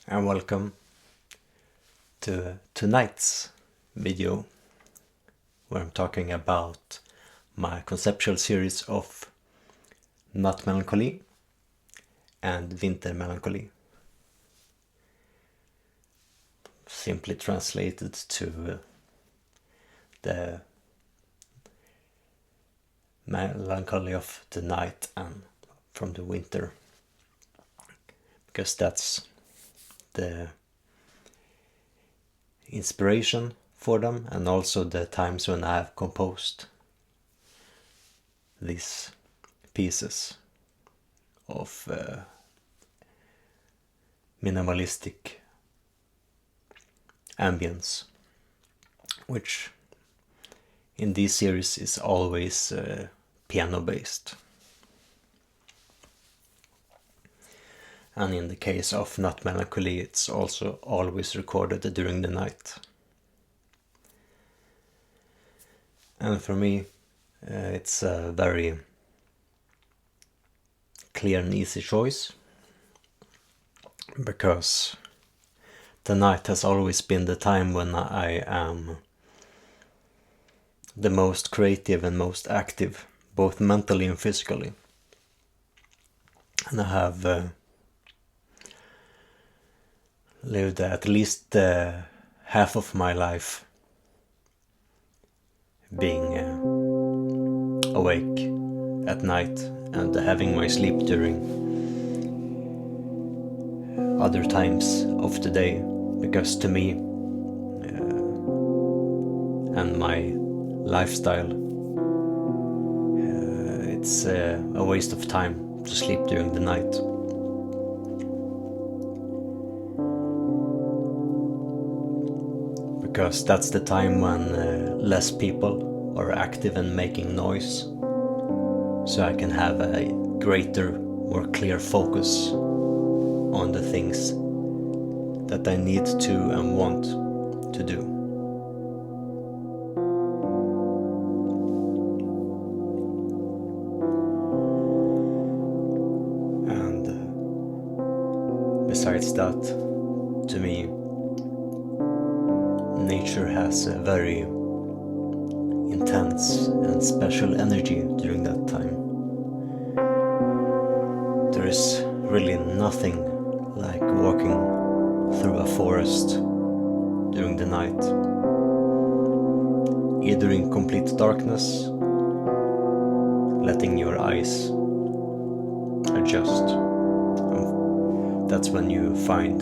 and welcome to tonight's video where I'm talking about my conceptual series of Nattmelankoli and Vintermelankoli, simply translated to the melancholy of the night and from the winter, because that's the inspiration for them and also the times when I have composed these pieces of minimalistic ambience, which in this series is always piano based. And in the case of Nattmelankoli, it's also always recorded during the night. And for me, it's a very clear and easy choice, because the night has always been the time when I am the most creative and most active, both mentally and physically. And I have lived at least half of my life being awake at night and having my sleep during other times of the day, because to me and my lifestyle it's a waste of time to sleep during the night. Because that's the time when less people are active and making noise, so I can have a greater, more clear focus on the things that I need to and want to do. And besides that, to me, nature has a very intense and special energy during that time. There is really nothing like walking through a forest during the night, either in complete darkness, letting your eyes adjust. And that's when you find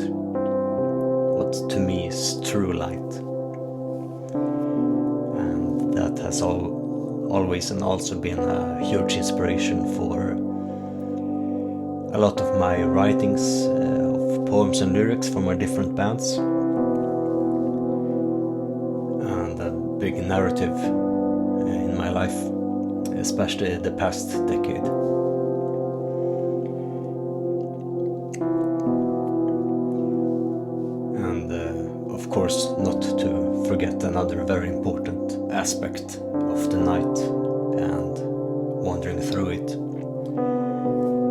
what to me is true light. And that has always and also been a huge inspiration for a lot of my writings of poems and lyrics for my different bands, and a big narrative in my life, especially the past decade. And of course, not to forget another very important aspect of the night and wandering through it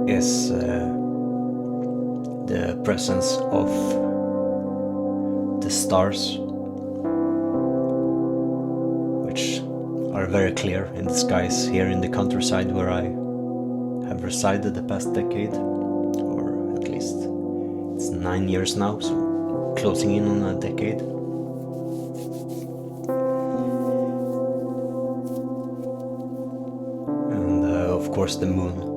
is the presence of the stars, which are very clear in the skies here in the countryside where I have resided the past decade, or at least it's 9 years now, so closing in on a decade. And of course the moon.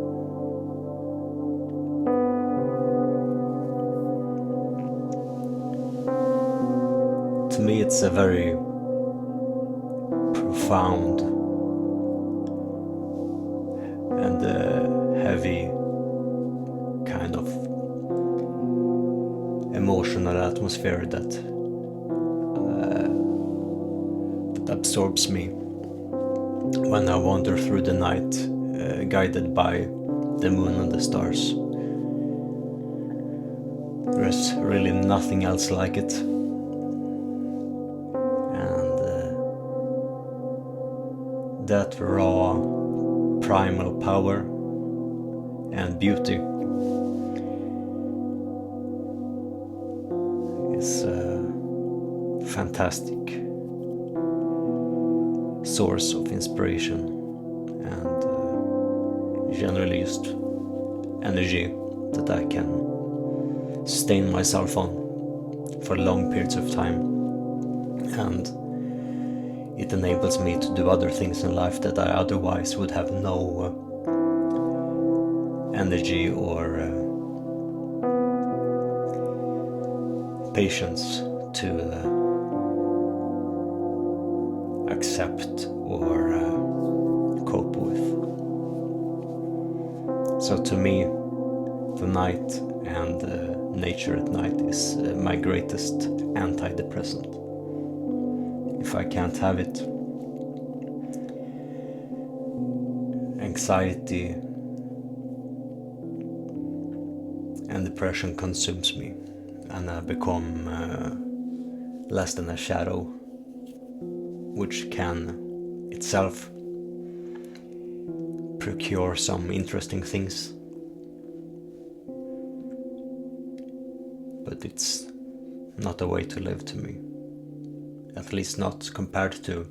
To me, it's a very profound and heavy kind of emotional atmosphere that absorbs me when I wander through the night, guided by the moon and the stars. There's really nothing else like it. That raw, primal power and beauty is a fantastic source of inspiration and generally just energy that I can sustain myself on for long periods of time, and it enables me to do other things in life that I otherwise would have no energy or patience to accept or cope with. So to me, the night and nature at night is my greatest antidepressant. If I can't have it, anxiety and depression consumes me, and I become less than a shadow, which can itself procure some interesting things, but it's not a way to live to me, at least not compared to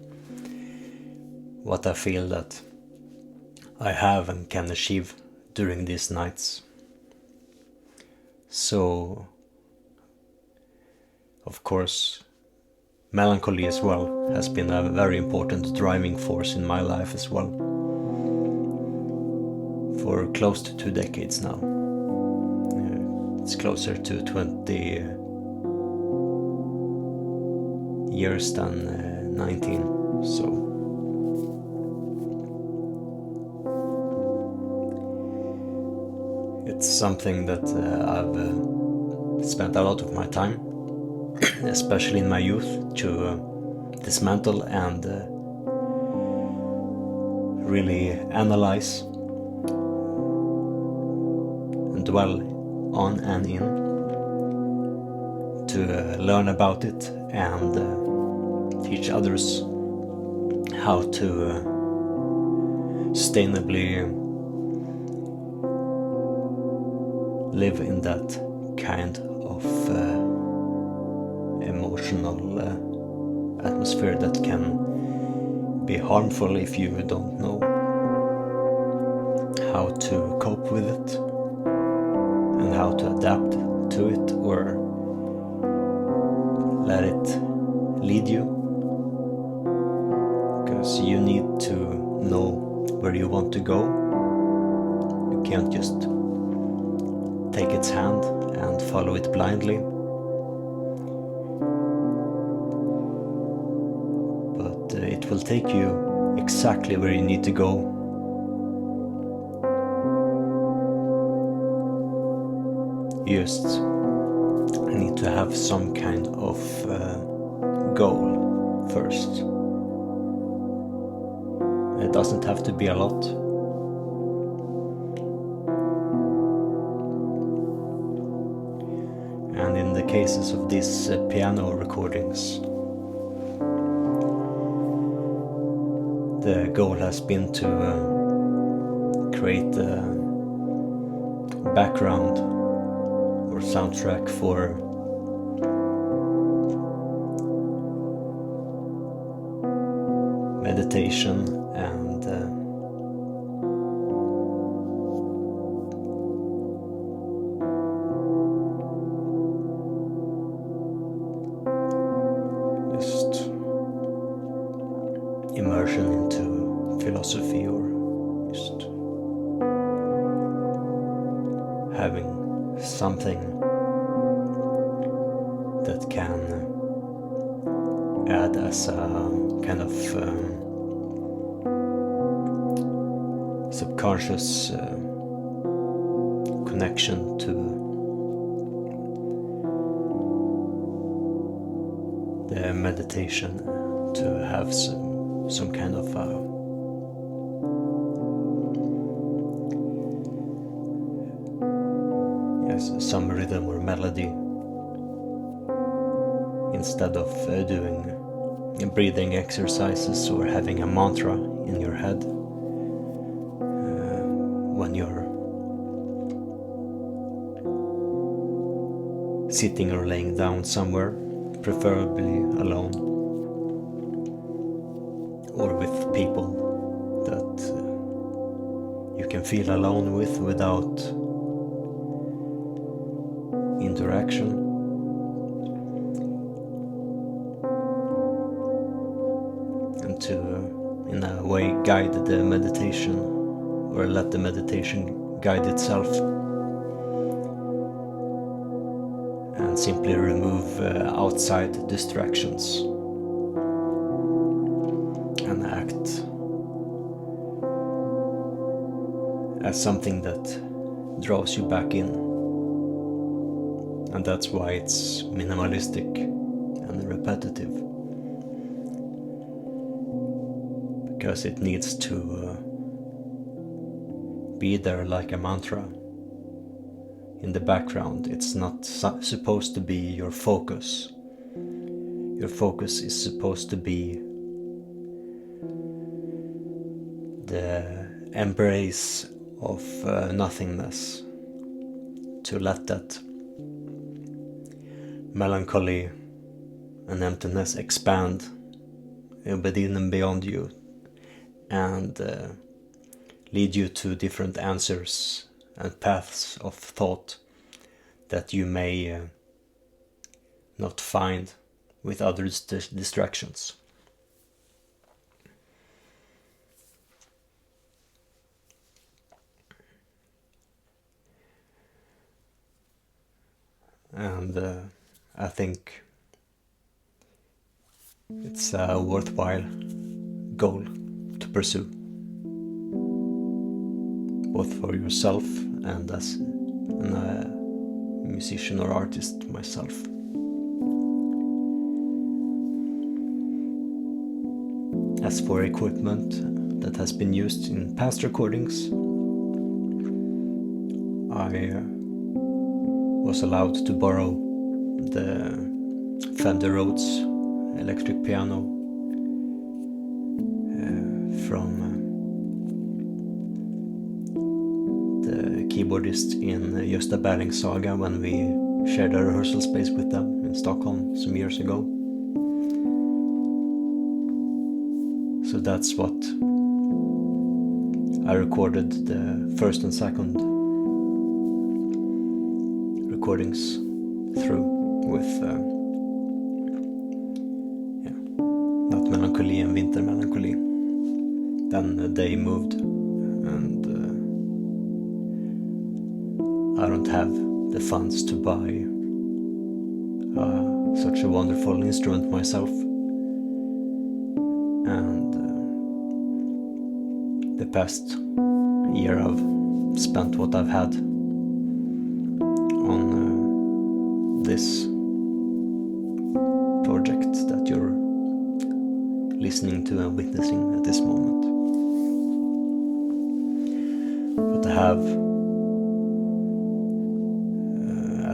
what I feel that I have and can achieve during these nights. So, of course, melancholy as well has been a very important driving force in my life as well, for close to 2 decades now. It's closer to 20 years than 19, so it's something that I've spent a lot of my time, especially in my youth, to dismantle and really analyze and dwell on and in, to learn about it and teach others how to sustainably live in that kind of emotional atmosphere that can be harmful if you don't know how to cope with it and how to adapt to it or let it lead you, because you need to know where you want to go. You can't just take its hand and follow it blindly, but it will take you exactly where you need to go. You just need to have some kind of goal first. It doesn't have to be a lot. And in the cases of these piano recordings, the goal has been to create a background or soundtrack for meditation and just immersion into philosophy, or just having something that can add as a kind of subconscious connection to the meditation, to have some kind of some rhythm or melody, instead of doing breathing exercises or having a mantra in your head when you're sitting or laying down somewhere, preferably alone, or with people that you can feel alone with without interaction. And to, in a way, guide the meditation, or let the meditation guide itself, and simply remove outside distractions and act as something that draws you back in. And that's why it's minimalistic and repetitive, because it needs to be there like a mantra in the background. It's not supposed to be your focus. Your focus is supposed to be the embrace of nothingness, to let that melancholy and emptiness expand within and beyond you, and lead you to different answers and paths of thought that you may not find with other distractions. And I think it's a worthwhile goal to pursue, both for yourself and as a musician or artist myself. As for equipment that has been used in past recordings, I was allowed to borrow the Fender Rhodes electric piano from the keyboardist in Gösta Berling's Saga when we shared a rehearsal space with them in Stockholm some years ago. So that's what I recorded the first and second recordings through with Nattmelankoli and Vintermelankoli. Then they moved, and I don't have the funds to buy such a wonderful instrument myself, and the past year I've spent what I've had on this project that you're listening to and witnessing at this moment. But I have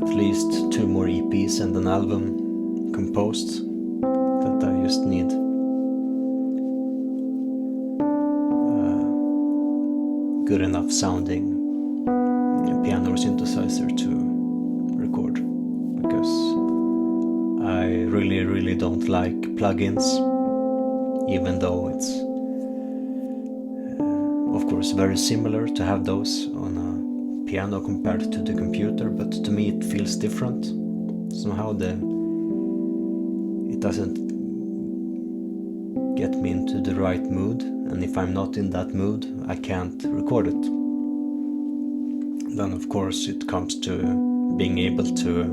at least 2 more EPs and an album composed that I just need good enough sounding piano or synthesizer to record, because I really don't like plugins, even though it's of course very similar to have those on a piano compared to the computer, but to me it feels different. Somehow it doesn't get me into the right mood, and if I'm not in that mood I can't record it. Then of course it comes to being able to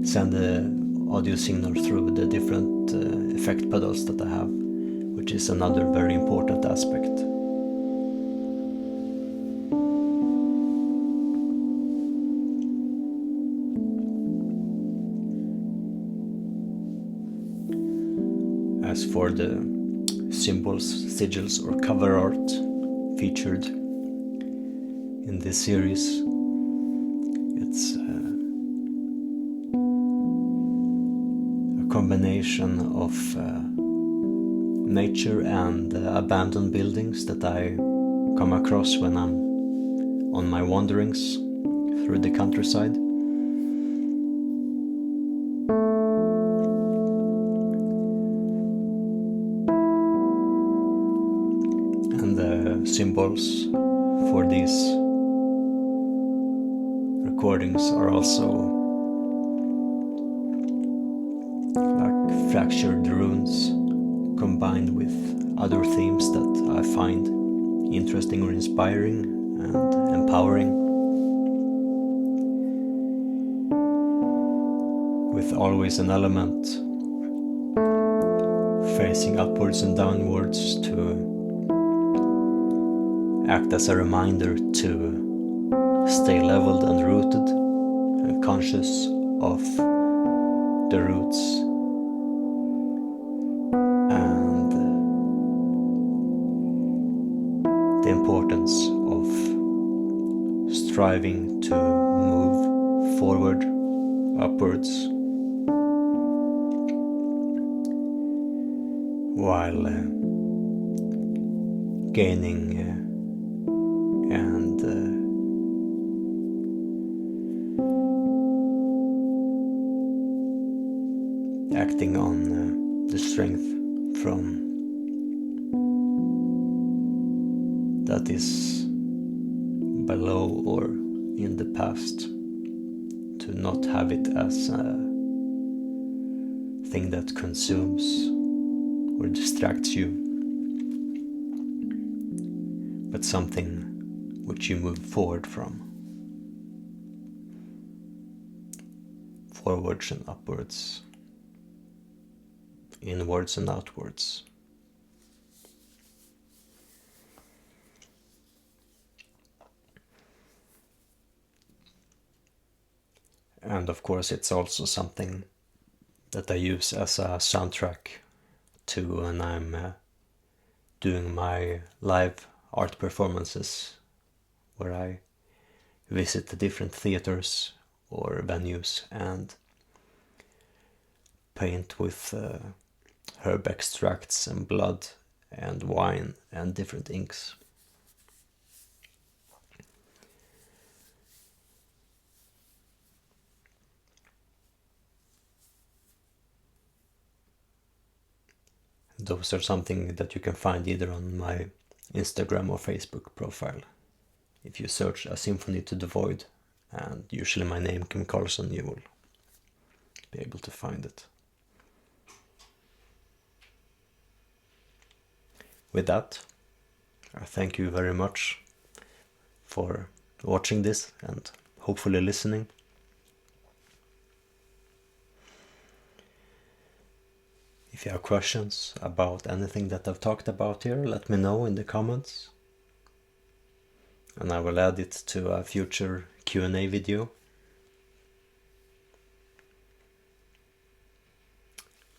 send the audio signal through the different effect pedals that I have, which is another very important aspect. As for the symbols, sigils or cover art featured in this series, it's a combination of nature and abandoned buildings that I come across when I'm on my wanderings through the countryside. symbols for these recordings are also like fractured runes combined with other themes that I find interesting or inspiring and empowering, with always an element facing upwards and downwards to act as a reminder to stay leveled and rooted and conscious of the roots and the importance of striving to move forward, upwards, while gaining and acting on the strength from that is below or in the past, to not have it as a thing that consumes or distracts you, but something which you move forward from, forwards and upwards, inwards and outwards. And of course it's also something that I use as a soundtrack to when I'm doing my live art performances, where I visit the different theaters or venues and paint with herb extracts and blood and wine and different inks. Those are something that you can find either on my Instagram or Facebook profile. If you search A Symphony to the Void and usually my name Kim Carlsson, you will be able to find it. With that, I thank you very much for watching this and hopefully listening. If you have questions about anything that I've talked about here, let me know in the comments, and I will add it to a future Q&A video.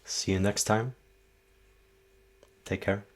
See you next time. Take care.